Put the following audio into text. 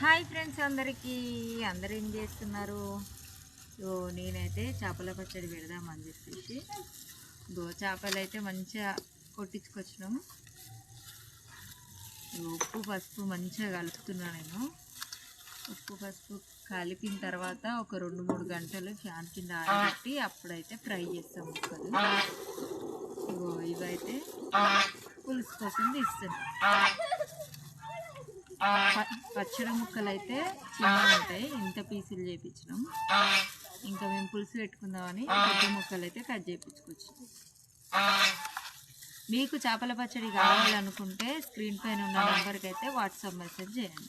Hi friends అందరూ ఏం చేస్తున్నారు? నేనైతే చేపల పచ్చడి పెడదామని చెప్పేసి చేపలు అయితే మంచిగా కొట్టించుకొచ్చినాము. ఉప్పు పసుపు మంచిగా కలుపుతున్నా నేను. ఉప్పు పసుపు కలిపిన తర్వాత ఒక 2-3 గంటలు ఫ్యాన్ కింద ఆరబెట్టి అప్పుడైతే ఫ్రై చేస్తాం ముక్కలు. ఇవైతే పులుసు కోసం తీస్తున్నాం. పచ్చడి ముక్కలు అయితే చిన్నగా ఉంటాయి, ఇంత పీసులు చేయించినాం. ఇంకా మేము పులుసు పెట్టుకుందామని పెద్ద ముక్కలు అయితే కట్ చేయించుకొచ్చాం. మీకు చేపల పచ్చడి కావాలనుకుంటే స్క్రీన్ పైన ఉన్న నెంబర్కి అయితే వాట్సాప్ మెసేజ్ చేయండి.